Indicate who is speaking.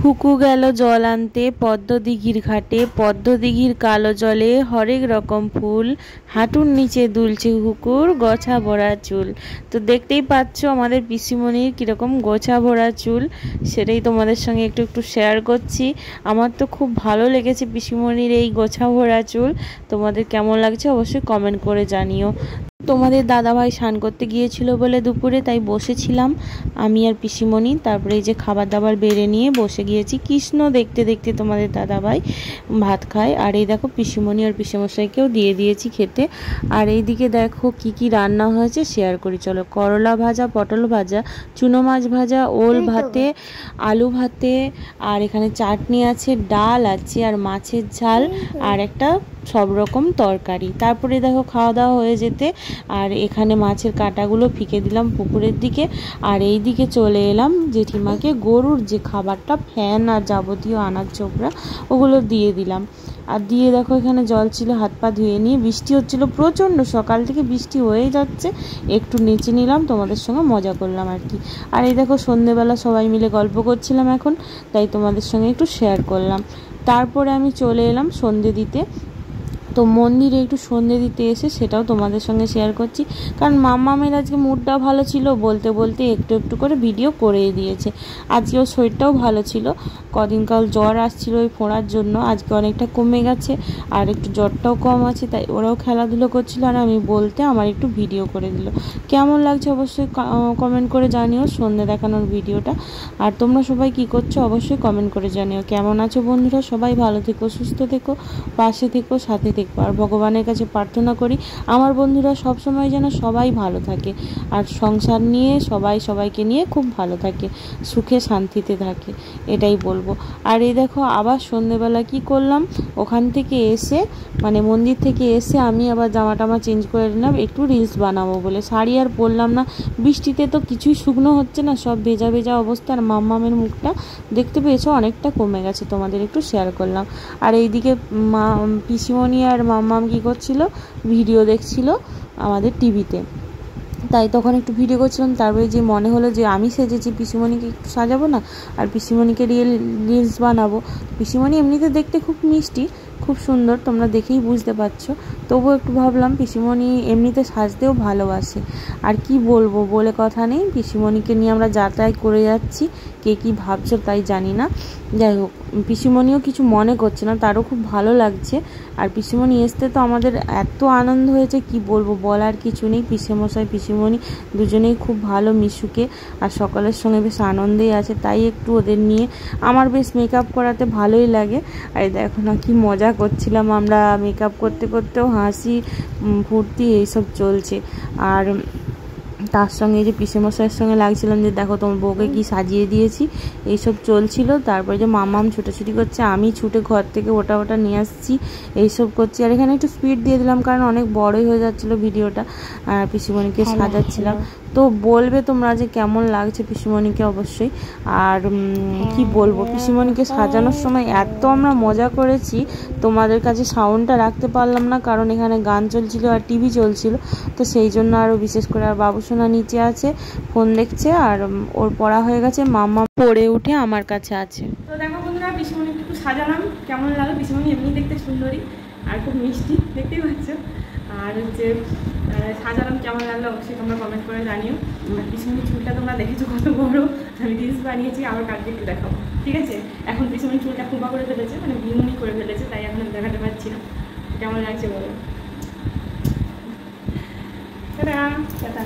Speaker 1: খুকু গেল জল আনতে পদ্মদিঘির ঘাটে, পদ্মদিঘির কালো জলে হরেক রকম ফুল, হাঁটুর নিচে দুলছে খুকুর গোছা ভরা চুল। তো দেখতেই পাচ্ছ আমাদের পিসিমণির কীরকম গোছা ভরা চুল, সেটাই তোমাদের সঙ্গে একটু একটু শেয়ার করছি। আমার তো খুব ভালো লেগেছে পিসিমণির এই গোছা ভরা চুল। তোমাদের কেমন লাগছে অবশ্যই কমেন্ট করে জানিও। তোমাদের দাদাভাই স্নান করতে গিয়েছিল বলে দুপুরে, তাই বসেছিলাম আমি আর পিসিমণি। তারপরে এই যে খাবার দাবার বেড়ে নিয়ে বসে গিয়েছি কৃষ্ণ দেখতে দেখতে তোমাদের দাদাভাই ভাত খায়। আর এই দেখো পিসিমণি আর পিসেমশাইকেও দিয়ে দিয়েছি খেতে। আর এইদিকে দেখো কি কি রান্না হয়েছে শেয়ার করি চলো। করলা ভাজা, পটল ভাজা, চুনো মাছ ভাজা, ওল ভাতে, আলু ভাতে, আর এখানে চাটনি আছে, ডাল আছে, আর মাছের ঝাল, আর একটা সব রকম তরকারি। তারপরে দেখো খাওয়া দাওয়া হয়ে যেতে আর এখানে মাছের কাঁটাগুলো ফিকে দিলাম পুকুরের দিকে। আর এই দিকে চলে এলাম জেঠিমাকে গরুর যে খাবারটা ফ্যান আর যাবতীয় আনাজ চোপড়া ওগুলো দিয়ে দিলাম। আর দিয়ে দেখো এখানে জল ছিল, হাত পা ধুয়ে নিয়ে, বৃষ্টি হচ্ছিল প্রচণ্ড, সকাল থেকে বৃষ্টি হয়েই যাচ্ছে। একটু নেচে নিলাম, তোমাদের সঙ্গে মজা করলাম আর কি। আর এই দেখো সন্ধেবেলা সবাই মিলে গল্প করছিলাম এখন, তাই তোমাদের সঙ্গে একটু শেয়ার করলাম। তারপরে আমি চলে এলাম সন্ধে দিতে। তো মন্দিরে একটু সন্ধে দিতে এসে সেটাও তোমাদের সঙ্গে শেয়ার করছি, কারণ মাম্মামের আজকে মুডটাও ভালো ছিল, বলতে বলতে একটু একটু করে ভিডিও করে দিয়েছে। আজকে ওর শরীরটাও ভালো ছিল, কদিনকাল জ্বর আসছিল ওই ফোঁড়ার জন্য, আজকে অনেকটা কমে গেছে আর একটু জ্বরটাও কম আছে, তাই ওরাও খেলাধুলো করছিল আর আমি বলতে আমার একটু ভিডিও করে দিল। কেমন লাগছে অবশ্যই কমেন্ট করে জানিও সন্ধে দেখানোর ভিডিওটা। আর তোমরা সবাই কি করছো অবশ্যই কমেন্ট করে জানিও। কেমন আছো বন্ধুরা, সবাই ভালো থেকো, সুস্থ থেকো, পাশে থেকো, সাথে থেকো। আর ভগবানের কাছে প্রার্থনা করি আমার বন্ধুরা সব সময় যেন সবাই ভালো থাকে আর সংসার নিয়ে সবাই সবাইকে নিয়ে খুব ভালো থাকে, সুখে শান্তিতে থাকে, এটাই বলবো। আর এই দেখো আবার সন্ধ্যেবেলা কি করলাম, ওখান থেকে এসে মানে মন্দির থেকে এসে আমি আবার জামা টামা চেঞ্জ করে নিলাম একটু রিলস বানাবো বলে। শাড়ি আর পরলাম না, বৃষ্টিতে তো কিছুই শুকনো হচ্ছে না, সব ভেজা ভেজা অবস্থা। আর মাম্মামের মুখটা দেখতে পেয়েছো অনেকটা কমে গেছে, তোমাদের একটু শেয়ার করলাম। আর এইদিকে পিসিমণি আর মাম্মাম কি করছিল, ভিডিও দেখছিল আমাদের টিভিতে, তাই তখন একটু ভিডিও করছিলাম। তারপরে যে মনে হলো যে আমি সেজেছি, পিসিমণিকে একটু সাজাবো না আর পিসিমণিকে রিলস বানাবো। পিসিমণি এমনিতে দেখতে খুব মিষ্টি, খুব সুন্দর, তোমরা দেখেই বুঝতে পারছো, তবুও একটু ভাবলাম পিসিমণি এমনিতে সাজতেও ভালোবাসে। আর কি বলবো, বলে কথা নেই, পিসিমণিকে নিয়ে আমরা যাতায়াত করে যাচ্ছি, কে কী ভাবছো তাই জানি না। যাই হোক, পিসিমণিও কিছু মনে করছে না, তারও খুব ভালো লাগছে। আর পিসিমণি আসতে তো আমাদের এত আনন্দ হয়েছে কি বলবো, বলার কিছু নেই। পিসেমশাই পিসিমণি দুজনেই খুব ভালো মিশুকে, আর সকলের সঙ্গে বেশ আনন্দেই আছে, তাই একটু ওদের নিয়ে আমার বেশ মেকআপ করাতে ভালোই লাগে। আর দেখো না কি মজা করছিলাম আমরা, মেকআপ করতে করতেও হাসি ফুর্তি এইসব চলছে। আর তার সঙ্গে এই যে পিসেমশাইয়ের সঙ্গে লাগছিলাম যে দেখো তোমার বউকে কি সাজিয়ে দিয়েছি, এইসব চলছিল। তারপরে যে মাম্মাম ছুটোছুটি করছে, আমি ছুটে ঘর থেকে ওটা ওটা নিয়ে আসছি, এইসব করছি। আর এখানে একটু স্পিড দিয়ে দিলাম কারণ অনেক বড়ই হয়ে যাচ্ছিলো ভিডিওটা। আর পিসিমণিকে সাজাচ্ছিলাম। তো বলবে তোমরা যে কেমন লাগছে পিসিমণিকে অবশ্যই। আর কি বলবো, পিসিমণিকে সাজানোর সময় এত আমরা মজা করেছি, তোমাদের কাছে সাউন্ডটা রাখতে পারলাম না কারণ এখানে গান চলছিল আর টিভি চলছিল, তো সেই জন্য আরও বিশেষ করে। আর বাবুসোনা নিচে আছে ফোন দেখছে, আর ওর পড়া হয়ে গেছে, মাম্মা পড়ে উঠে আমার কাছে আছে।
Speaker 2: তো দেখো বন্ধুরা পিসিমণিকে একটু সাজালাম, কেমন লাগে। পিসিমণি এমনি দেখতে সুন্দরী আর খুব মিষ্টি, দেখতেই পাচ্ছ। আর হচ্ছে সাজালাম, কেমন লাগলো অবশ্যই তোমরা কমেন্ট করে জানিও। আর পিসিমণির চুলটা তোমরা দেখেছো কত বড়, আমি রিলস বানিয়েছি, আবার কালকে একটু দেখাবো, ঠিক আছে। এখন পিসিমণির চুলটা খোপা করে ফেলেছে, মানে বিনুনি করে ফেলেছে, তাই এখন দেখাতে পারছি না। কেমন লাগছে বলো। টাটা।